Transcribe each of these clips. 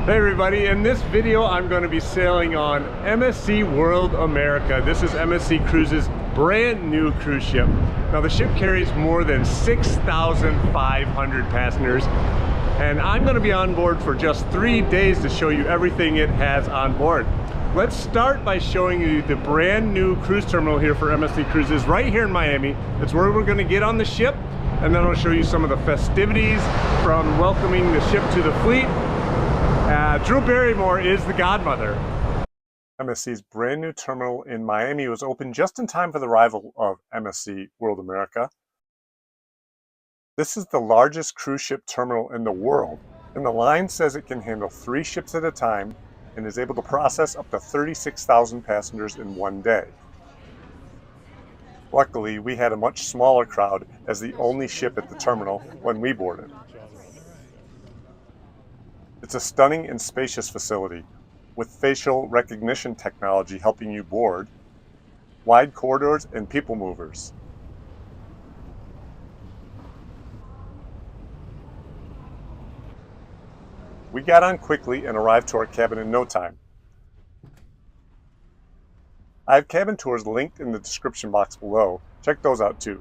Hey everybody, in this video I'm going to be sailing on MSC World America. This is MSC Cruises' brand new cruise ship. Now the ship carries more than 6,500 passengers and I'm going to be on board for just 3 days to show you everything it has on board. Let's start by showing you the brand new cruise terminal here for MSC Cruises right here in Miami. It's where we're going to get on the ship, and then I'll show you some of the festivities from welcoming the ship to the fleet. Drew Barrymore is the godmother. MSC's brand new terminal in Miami was opened just in time for the arrival of MSC World America. This is the largest cruise ship terminal in the world, and the line says it can handle 3 ships at a time and is able to process up to 36,000 passengers in one day. Luckily, we had a much smaller crowd as the only ship at the terminal when we boarded. It's a stunning and spacious facility with facial recognition technology helping you board, wide corridors, and people movers. We got on quickly and arrived to our cabin in no time. I have cabin tours linked in the description box below. Check those out too.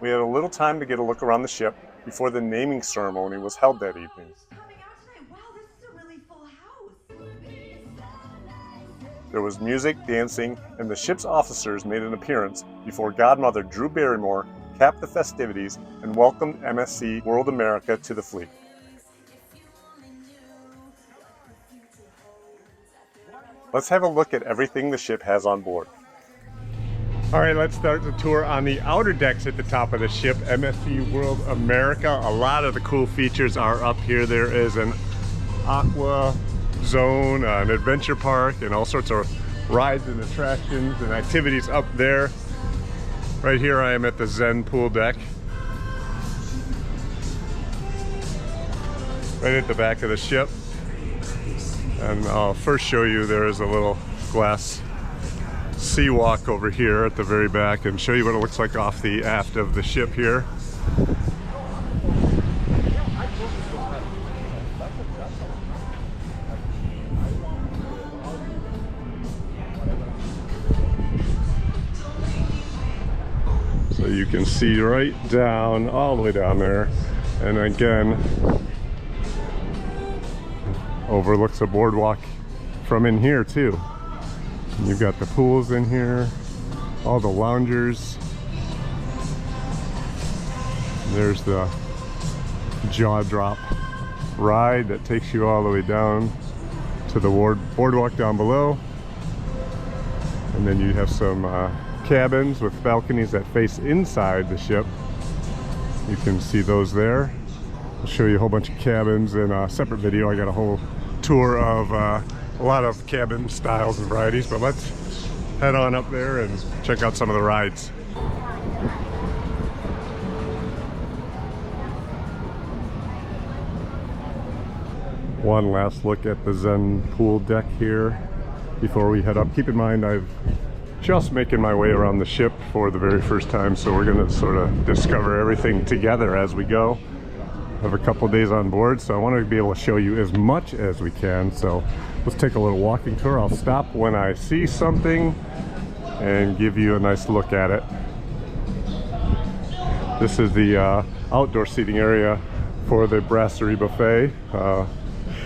We had a little time to get a look around the ship before the naming ceremony was held that evening. There was music, dancing, and the ship's officers made an appearance before Godmother Drew Barrymore capped the festivities and welcomed MSC World America to the fleet. Let's have a look at everything the ship has on board. All right, let's start the tour on the outer decks at the top of the ship, MSC World America. A lot of the cool features are up here. There is an aqua zone, an adventure park, and all sorts of rides and attractions and activities up there. Right here I am at the Zen pool deck. Right at the back of the ship. And I'll first show you there is a little glass sea walk over here at the very back and show you what it looks like off the aft of the ship here. So you can see right down, all the way down there, and again overlooks a boardwalk from in here too. You've got the pools in here, all the loungers. There's the jaw drop ride that takes you all the way down to the boardwalk down below. And then you have some cabins with balconies that face inside the ship. You can see those there. I'll show you a whole bunch of cabins in a separate video. I got a whole tour of a lot of cabin styles and varieties, but let's head on up there and check out some of the rides. One last look at the Zen pool deck here before we head up. Keep in mind I'm just making my way around the ship for the very first time, so we're going to sort of discover everything together as we go. I have a couple days on board, so I want to be able to show you as much as we can. So let's take a little walking tour. I'll stop when I see something and give you a nice look at it. This is the outdoor seating area for the Brasserie Buffet. The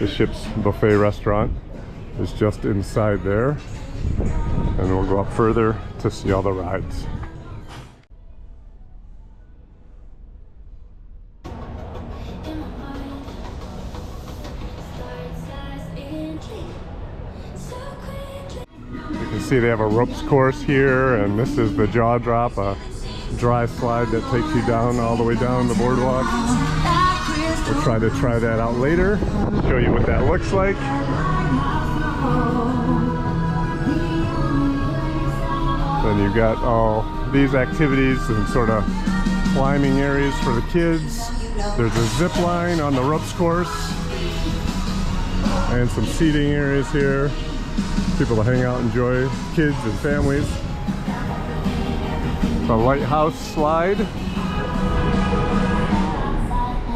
ship's buffet restaurant is just inside there. And we'll go up further to see all the rides. See, they have a ropes course here, and this is the jaw drop, a dry slide that takes you down all the way down the boardwalk. We'll try that out later, show you what that looks like. Then you've got all these activities and sort of climbing areas for the kids. There's a zip line on the ropes course and some seating areas here. People to hang out, enjoy, kids and families. The Lighthouse slide.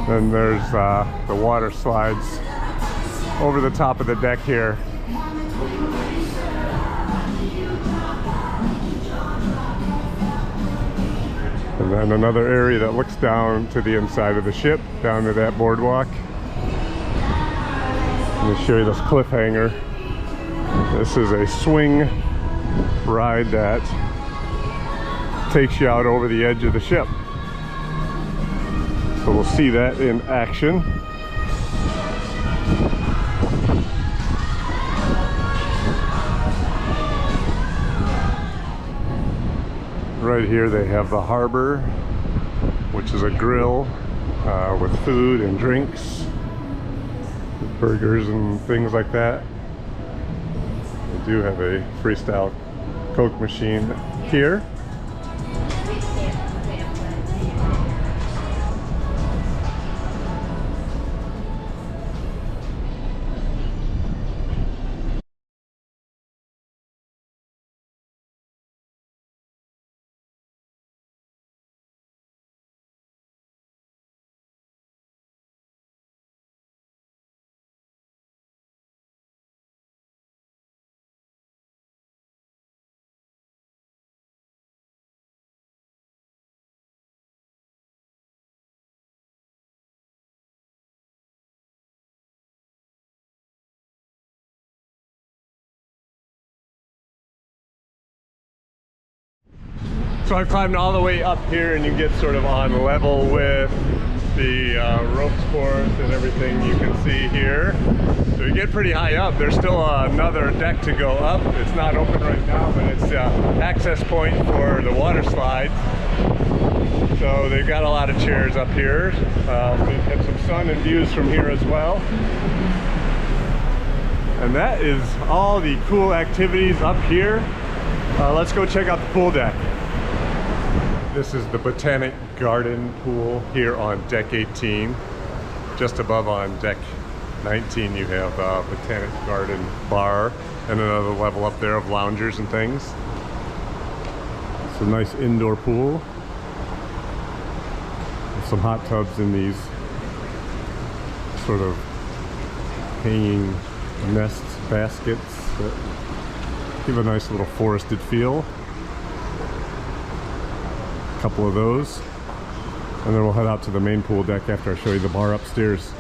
Then there's the water slides over the top of the deck here. And then another area that looks down to the inside of the ship, down to that boardwalk. Let me show you this cliffhanger. This is a swing ride that takes you out over the edge of the ship. So we'll see that in action. Right here they have the harbor, which is a grill with food and drinks, burgers and things like that. They do have a freestyle Coke machine here. So I climbed all the way up here, and you get sort of on level with the ropes course and everything you can see here. So you get pretty high up. There's still another deck to go up. It's not open right now, but it's an access point for the water slides. So they've got a lot of chairs up here. We have some sun and views from here as well. And that is all the cool activities up here. Let's go check out the pool deck. This is the Botanic Garden pool here on deck 18. Just above on deck 19 you have the Botanic Garden bar and another level up there of loungers and things. It's a nice indoor pool with some hot tubs in these sort of hanging nest baskets that give a nice little forested feel. Couple of those, and then we'll head out to the main pool deck after I show you the bar upstairs.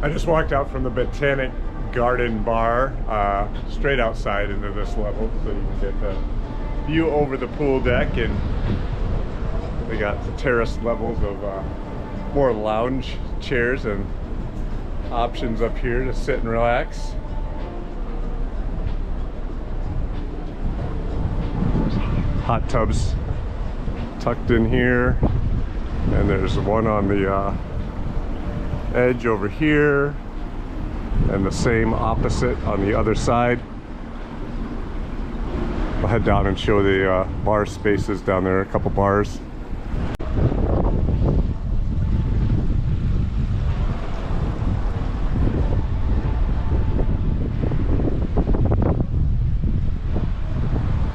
I just walked out from the Botanic Garden bar straight outside into this level, so you can get the view over the pool deck, and they got the terrace levels of more lounge chairs and options up here to sit and relax. Hot tubs tucked in here, and there's one on the edge over here, and the same opposite on the other side. I'll head down and show the bar spaces down there, a couple bars.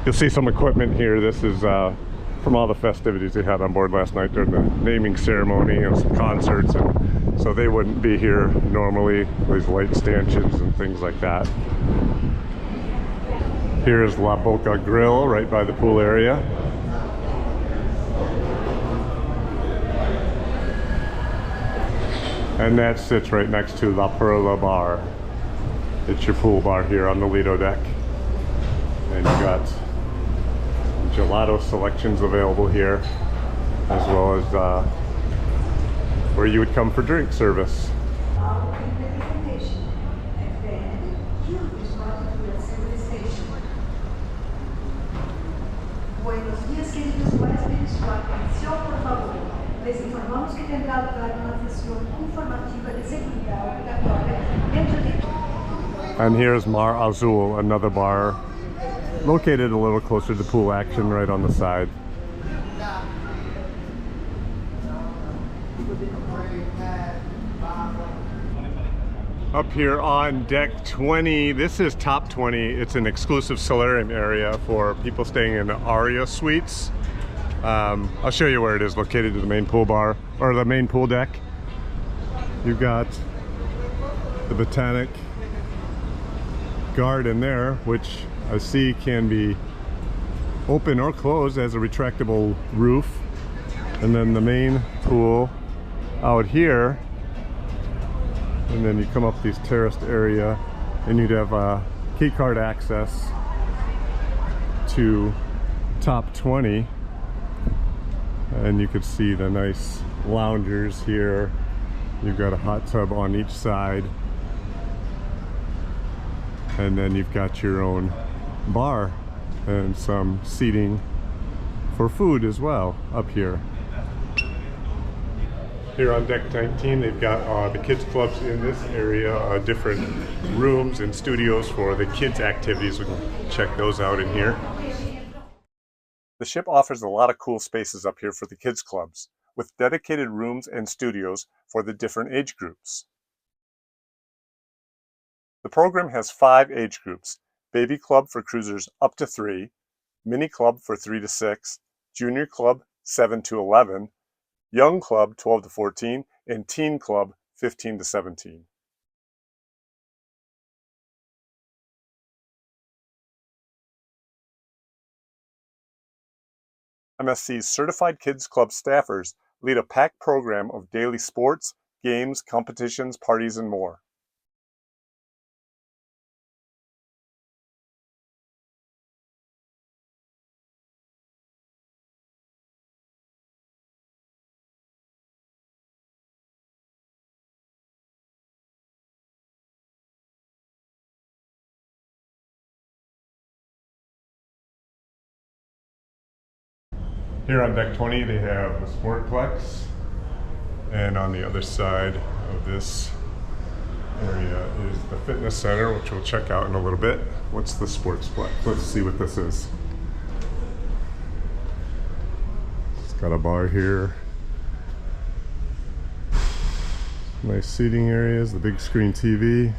You'll see some equipment here. This is from all the festivities they had on board last night during the naming ceremony and some concerts, and so they wouldn't be here normally, these light stanchions and things like that. Here is La Boca Grill right by the pool area. And that sits right next to La Perla Bar. It's your pool bar here on the Lido deck. And you got gelato selections available here, as well as where you would come for drink service. Buenos días, queridos huéspedes, su atención, por favor. Les informamos que tendrá lugar una sesión informativa de seguridad obligatoria dentro de... And here's Mar Azul, another bar located a little closer to pool action right on the side. Up here on deck 20, this is top 20. It's an exclusive solarium area for people staying in the Aria suites. I'll show you where it is, located to the main pool bar, or the main pool deck. You've got the Botanic garden there, which I see can be open or closed as a retractable roof. And then the main pool out here. And then you come up this terraced area and you'd have key card access to top 20. And you could see the nice loungers here. You've got a hot tub on each side. And then you've got your own bar and some seating for food as well up here. Here on deck 19, they've got the kids clubs in this area, different rooms and studios for the kids activities. We can check those out in here. The ship offers a lot of cool spaces up here for the kids clubs, with dedicated rooms and studios for the different age groups. The program has 5 age groups: Baby Club for cruisers up to 3, Mini Club for 3 to 6, Junior Club 7 to 11, Young Club 12 to 14, and Teen Club 15 to 17. MSC's certified Kids Club staffers lead a packed program of daily sports, games, competitions, parties, and more. Here on deck 20, they have the Sportplex, and on the other side of this area is the fitness center, which we'll check out in a little bit. What's the Sportsplex? Let's see what this is. It's got a bar here. Nice seating areas, the big screen TV.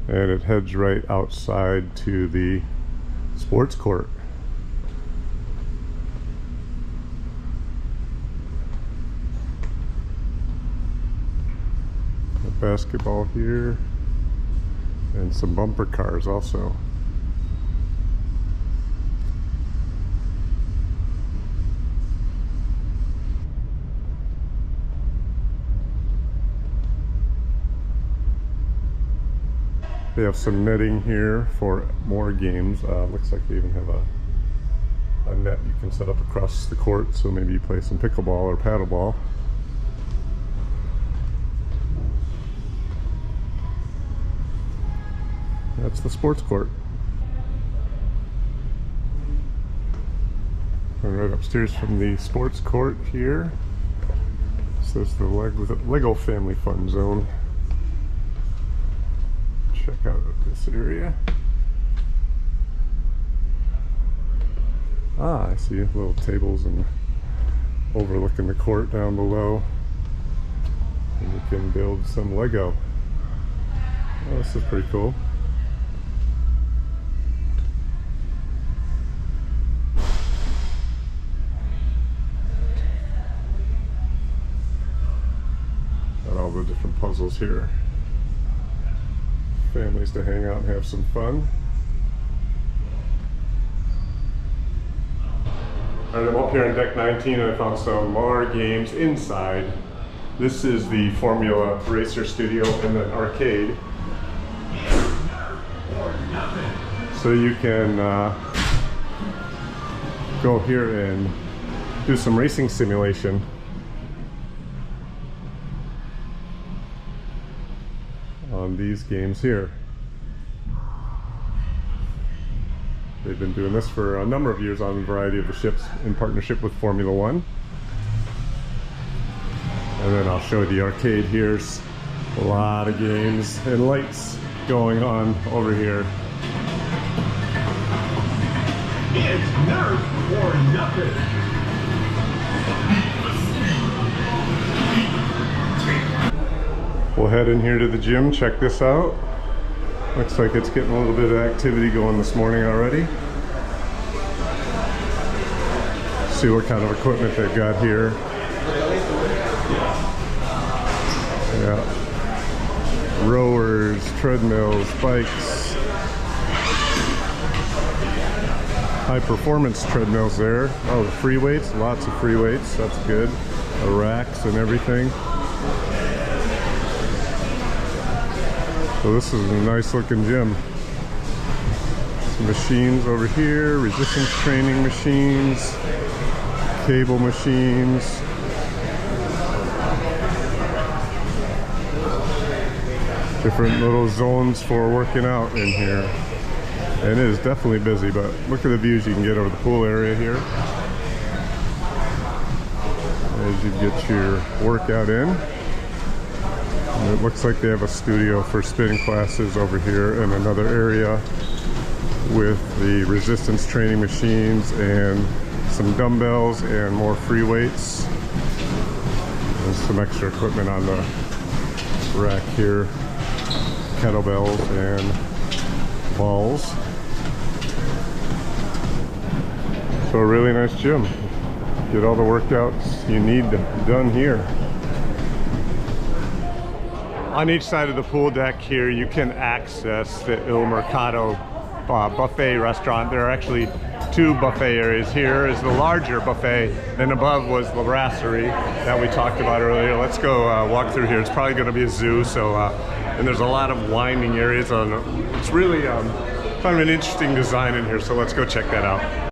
And it heads right outside to the sports court. A basketball here, and some bumper cars also. They have some netting here for more games. Looks like they even have a net you can set up across the court, so maybe you play some pickleball or paddleball. That's the sports court. And right upstairs from the sports court here, says the Lego Family Fun Zone. Check out this area. Ah, I see little tables and overlooking the court down below. And you can build some Lego. Oh, this is pretty cool. Got all the different puzzles here. Families to hang out and have some fun. Alright, I'm up here on deck 19 and I found some more games inside This is the Formula Racer Studio and the arcade. So you can go here and do some racing simulation. On these games here. They've been doing this for a number of years on a variety of the ships in partnership with Formula One. And then I'll show the arcade. Here's a lot of games and lights going on over here. It's nerf or nothing. We'll head in here to the gym, check this out. Looks like it's getting a little bit of activity going this morning already. See what kind of equipment they've got here. Yeah. Rowers, treadmills, bikes. High performance treadmills there. Oh, the free weights, lots of free weights, that's good. The racks and everything. So this is a nice looking gym. Some machines over here, resistance training machines, cable machines. Different little zones for working out in here. And it is definitely busy, but look at the views you can get over the pool area here. As you get your workout in. And it looks like they have a studio for spin classes over here and another area with the resistance training machines and some dumbbells and more free weights. And some extra equipment on the rack here. Kettlebells and balls. So a really nice gym. Get all the workouts you need done here. On each side of the pool deck here, you can access the Il Mercato buffet restaurant. There are actually two buffet areas. Here is the larger buffet, and above was the brasserie that we talked about earlier. Let's go walk through here. It's probably going to be a zoo, so and there's a lot of winding areas. It's really kind of an interesting design in here, so let's go check that out.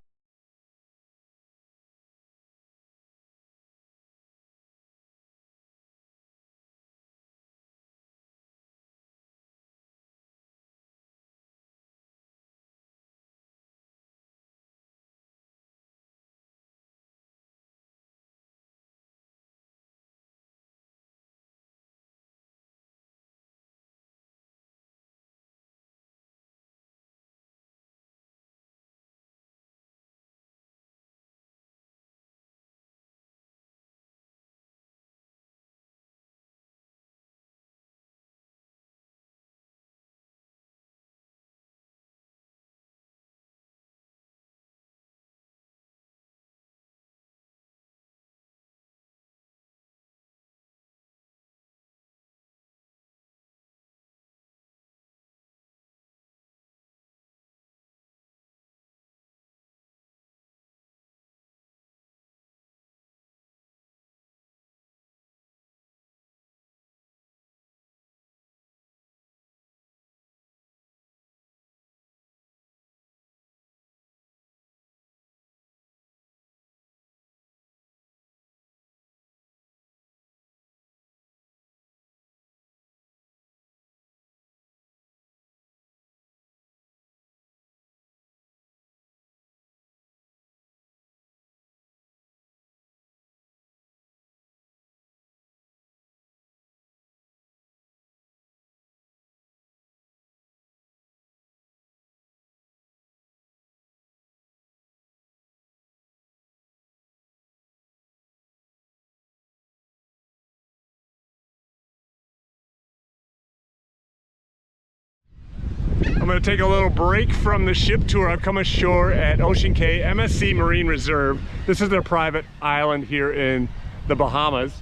I'm going to take a little break from the ship tour. I've come ashore at Ocean Cay MSC Marine Reserve. This is their private island here in the Bahamas.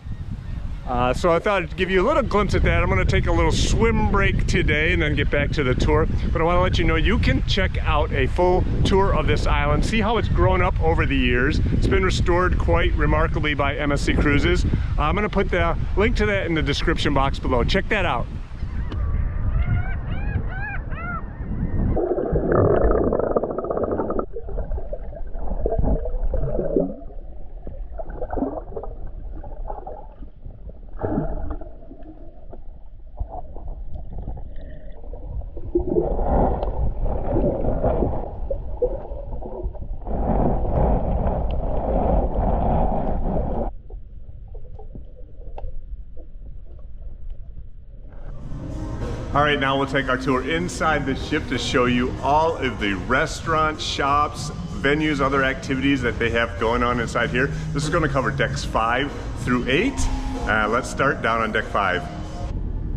So I thought I'd give you a little glimpse at that. I'm going to take a little swim break today and then get back to the tour. But I want to let you know you can check out a full tour of this island, see how it's grown up over the years. It's been restored quite remarkably by MSC Cruises. I'm going to put the link to that in the description box below. Check that out. All right, now we'll take our tour inside the ship to show you all of the restaurants, shops, venues, other activities that they have going on inside here. This is going to cover decks 5 through 8. Let's start down on deck 5.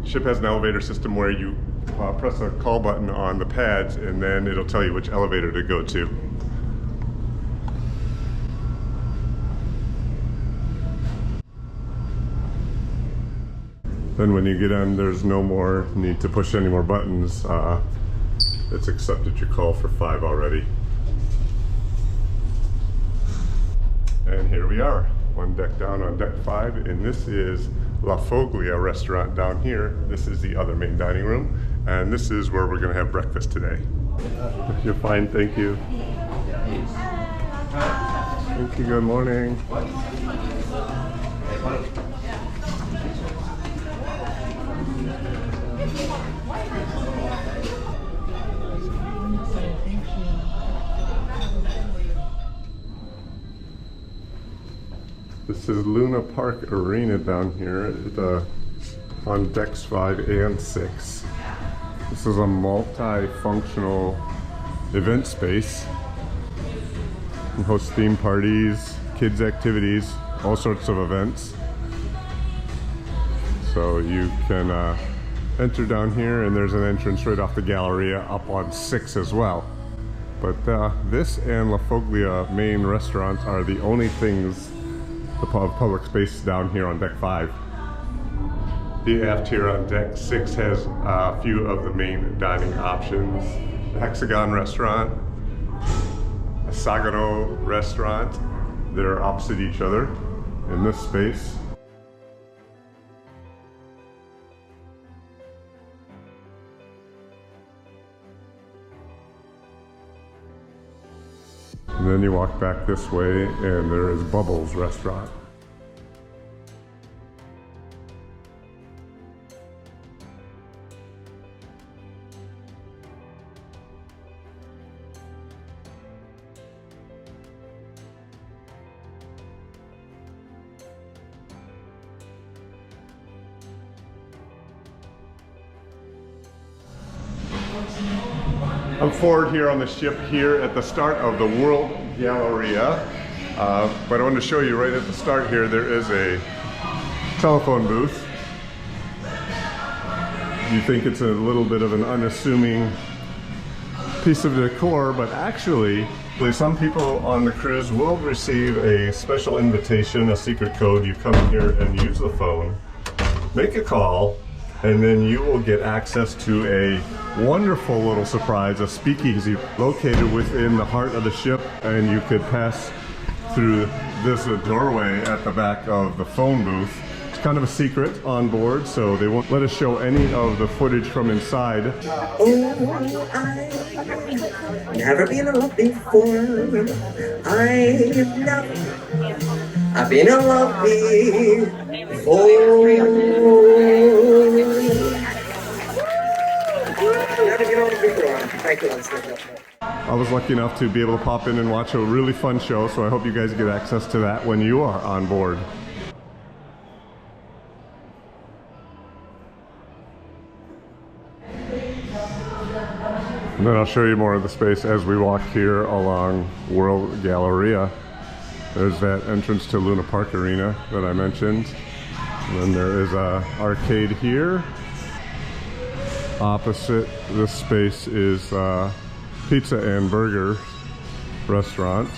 Ship has an elevator system where you press a call button on the pads and then it'll tell you which elevator to go to. Then when you get on, there's no more need to push any more buttons. It's accepted your call for 5 already. And here we are, one deck down on deck 5, and this is La Foglia restaurant down here. This is the other main dining room, and this is where we're gonna have breakfast today. You're fine, thank you. Thank you, good morning. This is Luna Park Arena down here on decks 5 and 6. This is a multi-functional event space. You can host theme parties, kids activities, all sorts of events. So you can enter down here, and there's an entrance right off the Galleria up on 6 as well. But this and La Foglia main restaurants are the only things, the public space down here on deck 5. The aft here on deck 6 has a few of the main dining options. The Hexagon restaurant, a Sagano restaurant. They're opposite each other in this space. And then you walk back this way and there is Bubbles restaurant. I'm forward here on the ship here at the start of the World Galleria, but I wanted to show you right at the start here there is a telephone booth. You think it's a little bit of an unassuming piece of decor, but actually some people on the cruise will receive a special invitation, a secret code. You come here and use the phone, make a call, and then you will get access to a wonderful little surprise, a speakeasy located within the heart of the ship, and you could pass through this doorway at the back of the phone booth. It's kind of a secret on board, so they won't let us show any of the footage from inside. Oh, I've never been in love before. I've been in love before. I was lucky enough to be able to pop in and watch a really fun show, so I hope you guys get access to that when you are on board. And then I'll show you more of the space as we walk here along World Galleria. There's that entrance to Luna Park Arena that I mentioned. And then there is a arcade here. Opposite this space is Pizza and Burger restaurant.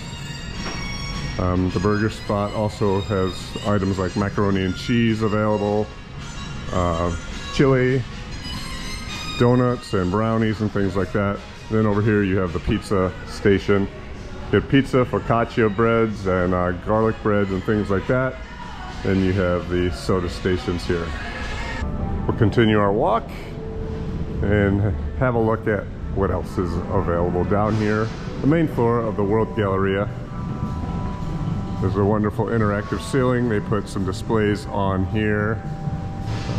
The burger spot also has items like macaroni and cheese available, chili, donuts and brownies and things like that. Then over here you have the pizza station. You have pizza, focaccia breads, and garlic breads and things like that. Then you have the soda stations here. We'll continue our walk and have a look at what else is available down here. The main floor of the World Galleria. There's a wonderful interactive ceiling. They put some displays on here,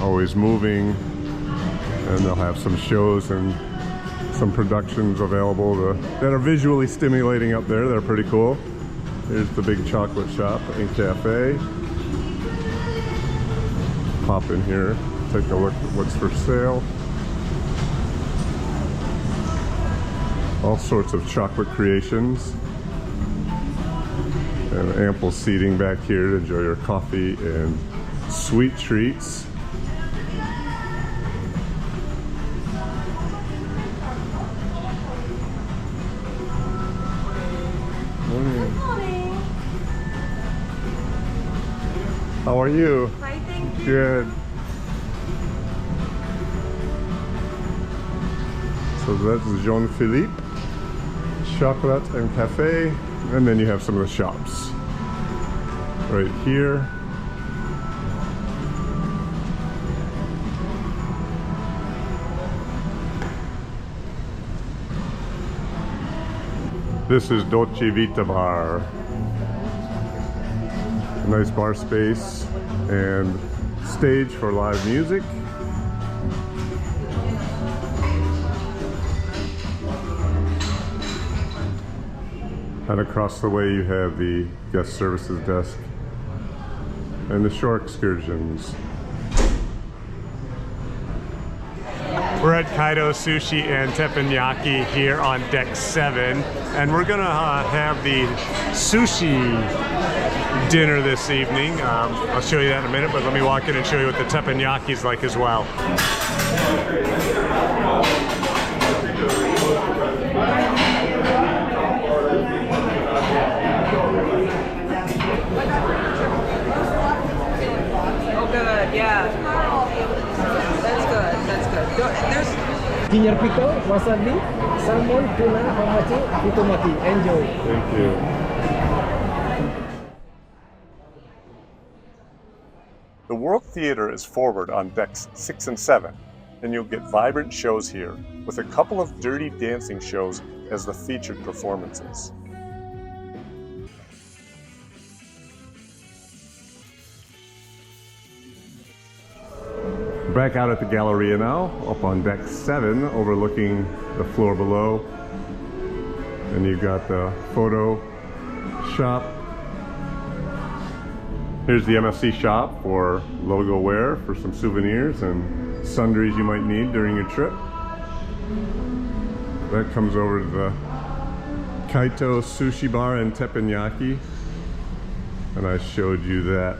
always moving, and they'll have some shows and some productions available that are visually stimulating up there. They're pretty cool. Here's the big chocolate shop and cafe. Pop in here, take a look at what's for sale. All sorts of chocolate creations. And ample seating back here to enjoy your coffee and sweet treats. Good morning. How are you? Hi, thank you. Good. So that's Jean-Philippe Chocolate and Cafe. And then you have some of the shops right here. This is Dolce Vita Bar. A nice bar space and stage for live music. And across the way you have the guest services desk and the shore excursions. We're at Kaido Sushi and Teppanyaki here on deck 7, and we're gonna have the sushi dinner this evening. I'll show you that in a minute, but let me walk in and show you what the teppanyaki is like as well. Oh, good. Yeah. That's good. That's good. There's ginger pickle, wasabi, salmon, tuna, hamachi, futomaki. Enjoy. Thank you. The World Theater is forward on decks 6 and 7, and you'll get vibrant shows here, with a couple of dirty dancing shows as the featured performances. Back out at the Galleria now, up on deck 7, overlooking the floor below. And you've got the photo shop. Here's the MSC shop for logo wear, for some souvenirs and sundries you might need during your trip. That comes over to the Kaito Sushi Bar and Teppanyaki. And I showed you that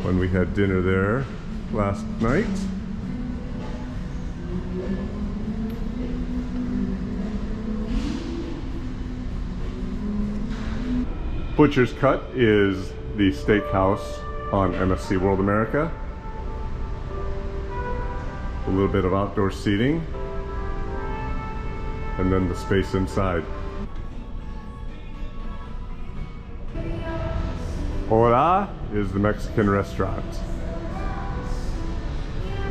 when we had dinner there last night. Butcher's Cut is the steakhouse on MSC World America. A little bit of outdoor seating, and then the space inside. Hola is the Mexican restaurant.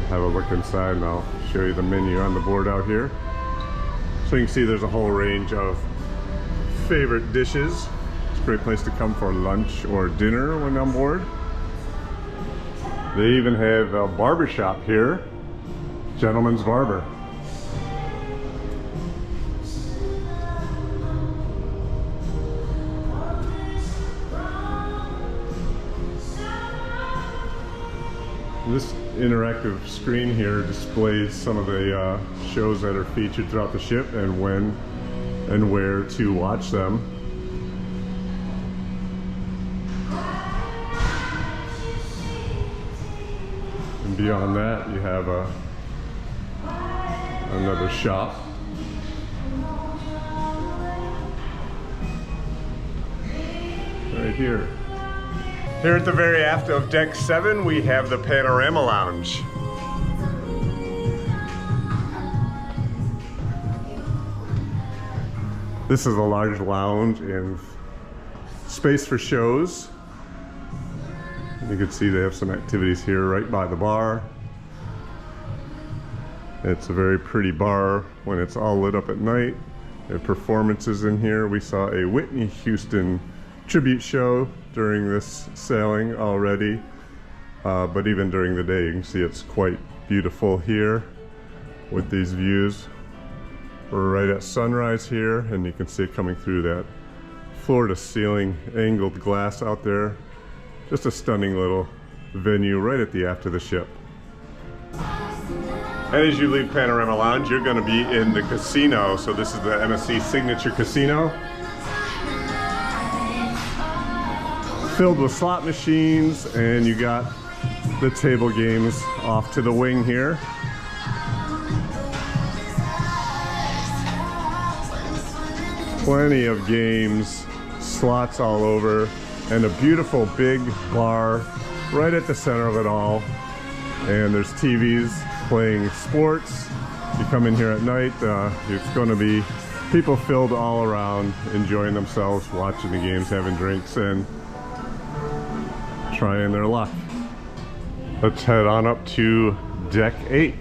Have a look inside and I'll show you the menu on the board out here. So you can see there's a whole range of favorite dishes. It's a great place to come for lunch or dinner when on board. They even have a barber shop here, Gentleman's Barber. This interactive screen here displays some of the shows that are featured throughout the ship and when and where to watch them. And beyond that, you have another shop. right here. Here at the very aft of deck 7, we have the Panorama Lounge. This is a large lounge and space for shows. You can see they have some activities here right by the bar. It's a very pretty bar when it's all lit up at night. They have performances in here. We saw a Whitney Houston tribute show during this sailing already. But even during the day, you can see it's quite beautiful here with these views. We're right at sunrise here, and you can see it coming through that floor-to-ceiling angled glass out there. Just a stunning little venue right at the aft of the ship. And as you leave Panorama Lounge, you're going to be in the casino. So this is the MSC Signature Casino. Filled with slot machines, and you got the table games off to the wing here. Plenty of games, slots all over, and a beautiful big bar right at the center of it all. And there's TVs playing sports. You come in here at night, it's going to be people filled all around, enjoying themselves, watching the games, having drinks, and trying their luck. Let's head on up to deck 8.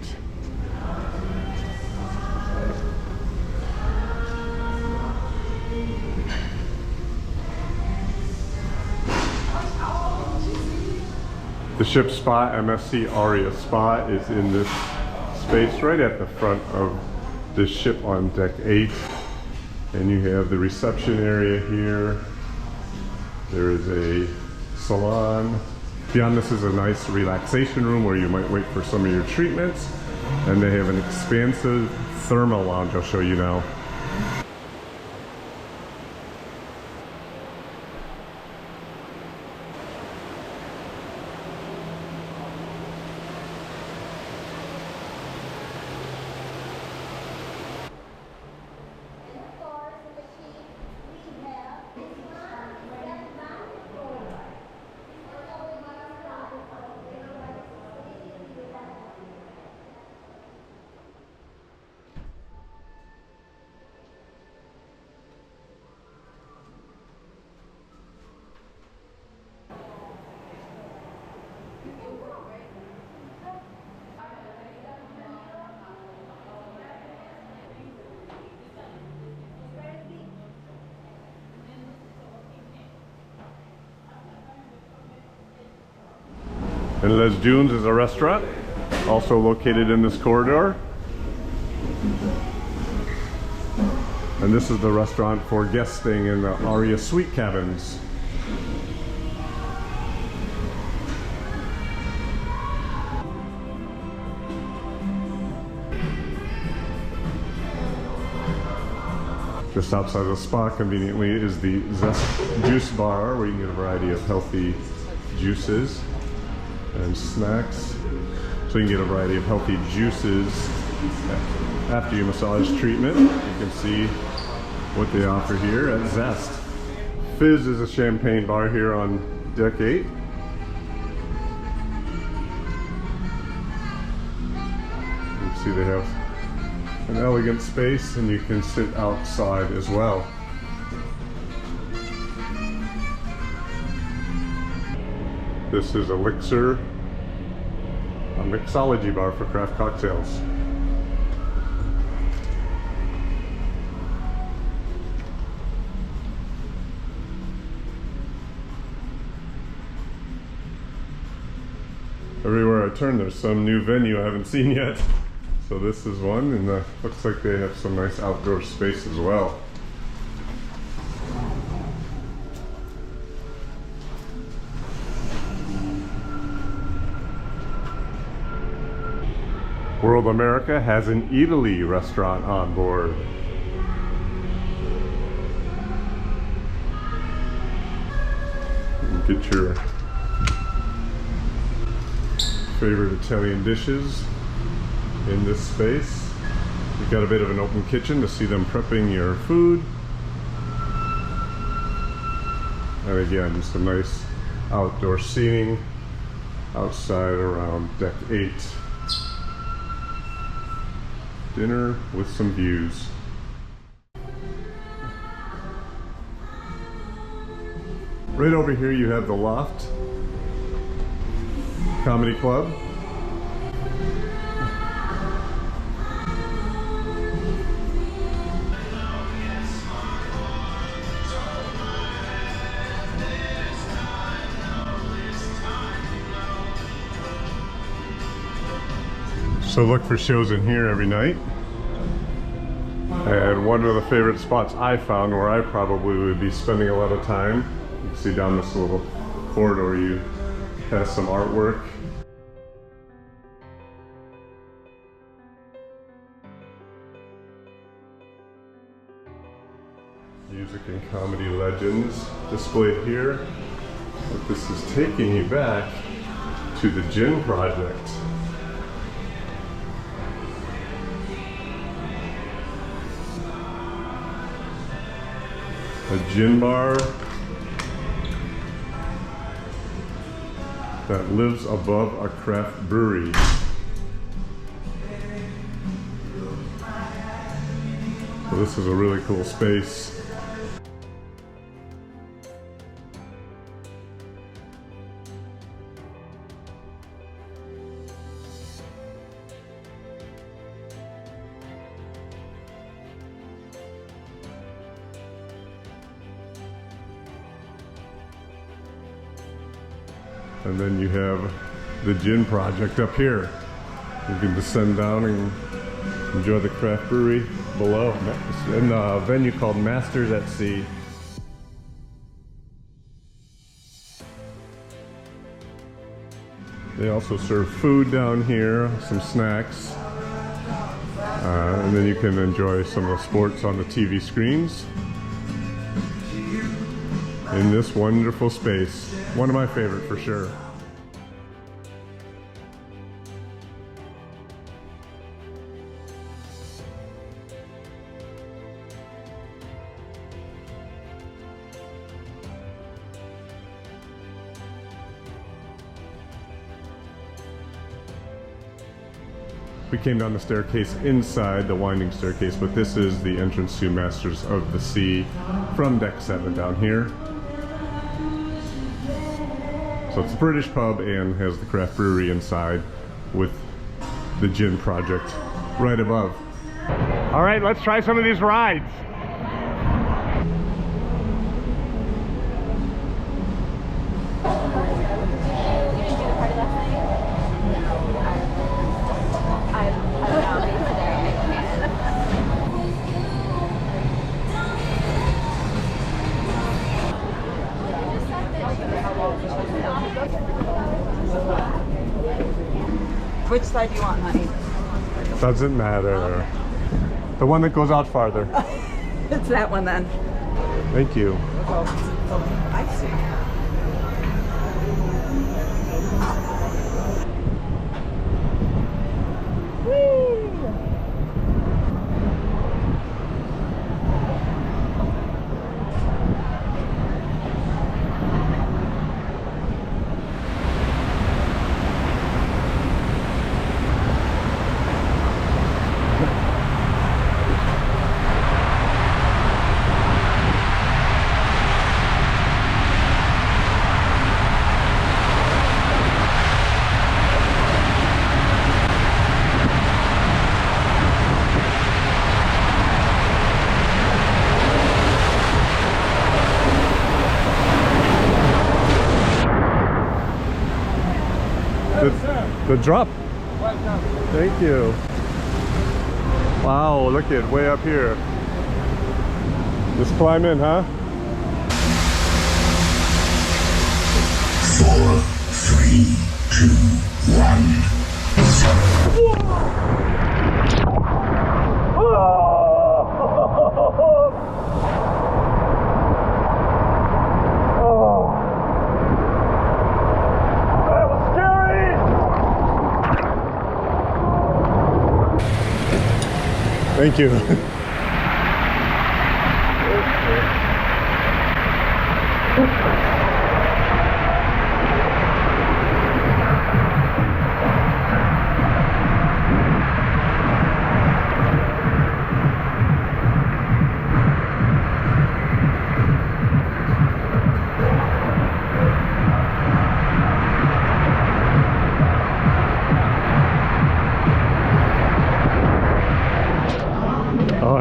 The ship spa, MSC Aria Spa, is in this space right at the front of this ship on deck 8. And you have the reception area here. There is a salon. Beyond this is a nice relaxation room where you might wait for some of your treatments. And they have an expansive thermal lounge I'll show you now. And Les Dunes is a restaurant, also located in this corridor. And this is the restaurant for guests staying in the Aria Suite cabins. Just outside the spa, conveniently, is the Zest Juice Bar, where you can get a variety of healthy juices and snacks. So you can get a variety of healthy juices after your massage treatment. You can see what they offer here at Zest. Fizz is a champagne bar here on deck 8. You can see they have an elegant space, and you can sit outside as well. This is Elixir, a mixology bar for craft cocktails. Everywhere I turn, there's some new venue I haven't seen yet. So this is one, and looks like they have some nice outdoor space as well. World America has an Italy restaurant on board. You can get your favorite Italian dishes in this space. You've got a bit of an open kitchen to see them prepping your food. And again, some nice outdoor seating outside around deck 8. Dinner with some views. Right over here you have the Loft Comedy Club. So look for shows in here every night. And one of the favorite spots I found where I probably would be spending a lot of time, you can see down this little corridor you have some artwork. Music and comedy legends displayed here. But this is taking you back to the Gin Project. A gin bar that lives above a craft brewery. So this is a really cool space. And then you have the Gin Project up here. You can descend down and enjoy the craft brewery below in a venue called Masters at Sea. They also serve food down here, some snacks, and then you can enjoy some of the sports on the TV screens in this wonderful space. One of my favorite for sure. We came down the staircase inside, the winding staircase, but this is the entrance to Masters of the Sea from deck 7 down here. So it's a British pub and has the craft brewery inside with the Gin Project right above. All right, let's try some of these rides. Which side do you want, honey? Doesn't matter. The one that goes out farther. It's that one then. Thank you. I see. The drop. Thank you. Wow, look at way up here. Just climb in, huh? 4, 3, 2, 1. Thank you.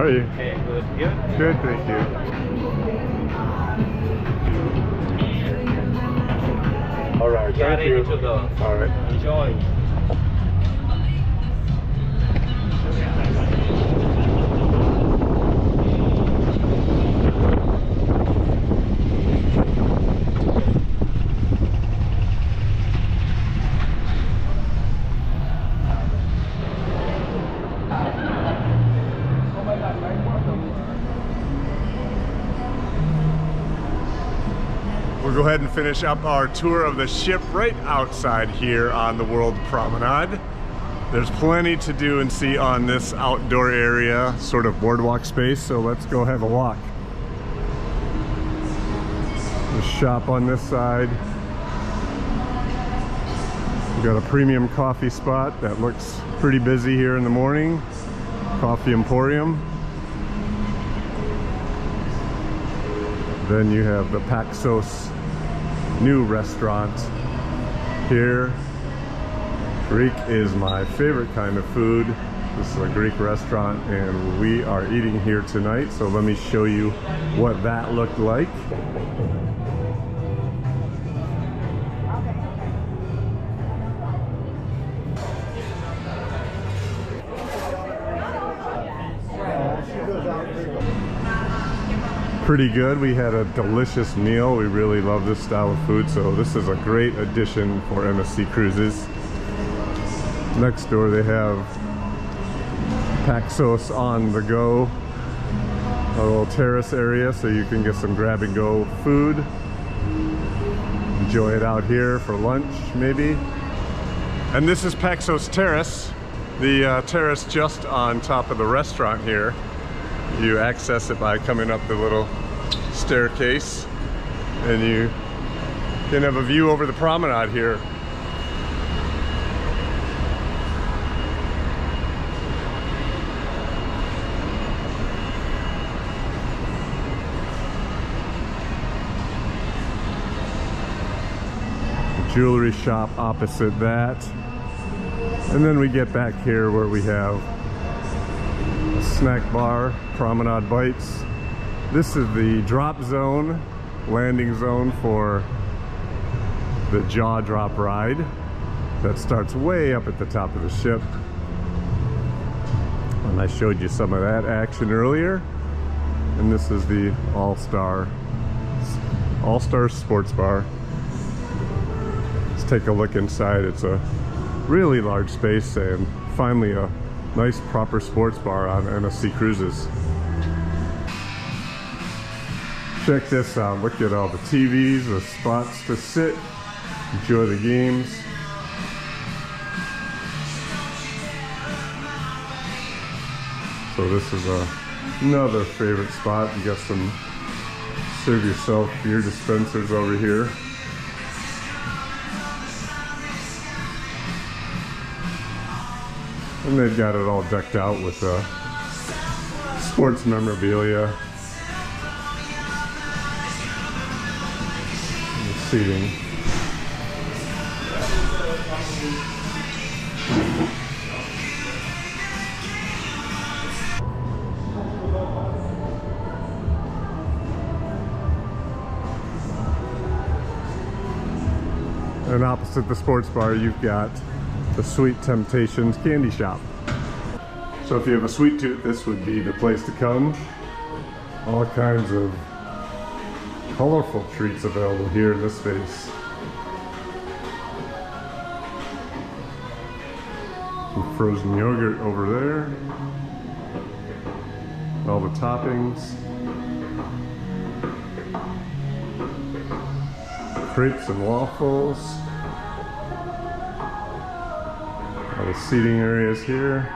are you? Hey, good. You? Good, thank you. All right, Yeah, thank you. ready to go. All right. Enjoy. We'll go ahead and finish up our tour of the ship right outside here on the World Promenade. There's plenty to do and see on this outdoor area, sort of boardwalk space, so let's go have a walk. The shop on this side. We've got a premium coffee spot that looks pretty busy here in the morning. Coffee Emporium. Then you have the Paxos new restaurant here. Greek is my favorite kind of food. This is a Greek restaurant and we are eating here tonight, so let me show you what that looked like. Pretty good. We had a delicious meal. We really love this style of food, so this is a great addition for MSC Cruises. Next door they have Paxos on the go, a little terrace area so you can get some grab and go food. Enjoy it out here for lunch maybe. And this is Paxos Terrace, the terrace just on top of the restaurant here. You access it by coming up the little staircase and you can have a view over the promenade here. The jewelry shop opposite that. And then we get back here where we have a snack bar, Promenade Bites. This is the drop zone, landing zone for the jaw drop ride that starts way up at the top of the ship. And I showed you some of that action earlier. And this is the All-Star Sports Bar. Let's take a look inside. It's a really large space and finally a nice proper sports bar on MSC Cruises. Check this out. Look at all the TVs, the spots to sit, enjoy the games. So this is another favorite spot. You got some serve yourself beer dispensers over here. And they've got it all decked out with sports memorabilia. And the seating. And opposite the sports bar, you've got the Sweet Temptations candy shop. So if you have a sweet tooth, this would be the place to come. All kinds of colorful treats available here in this space. Some frozen yogurt over there. All the toppings. Crepes and waffles. All the seating areas here.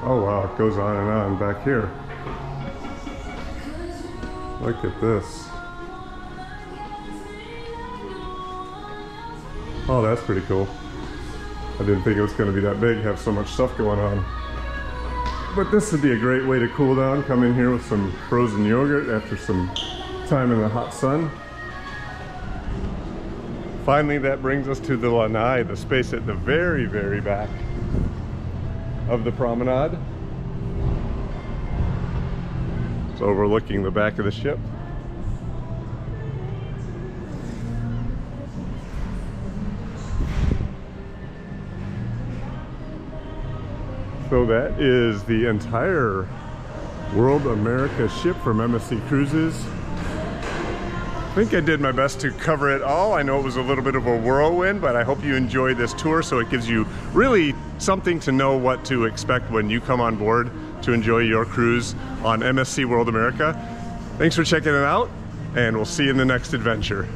Oh wow, it goes on and on back here. Look at this. Oh, that's pretty cool. I didn't think it was going to be that big, have so much stuff going on. But this would be a great way to cool down. Come in here with some frozen yogurt after some time in the hot sun. Finally, that brings us to the lanai, the space at the very, very back of the promenade. It's overlooking the back of the ship. So that is the entire World America ship from MSC Cruises. I think I did my best to cover it all. I know it was a little bit of a whirlwind, but I hope you enjoy this tour so it gives you really something to know what to expect when you come on board to enjoy your cruise on MSC World America. Thanks for checking it out, and we'll see you in the next adventure.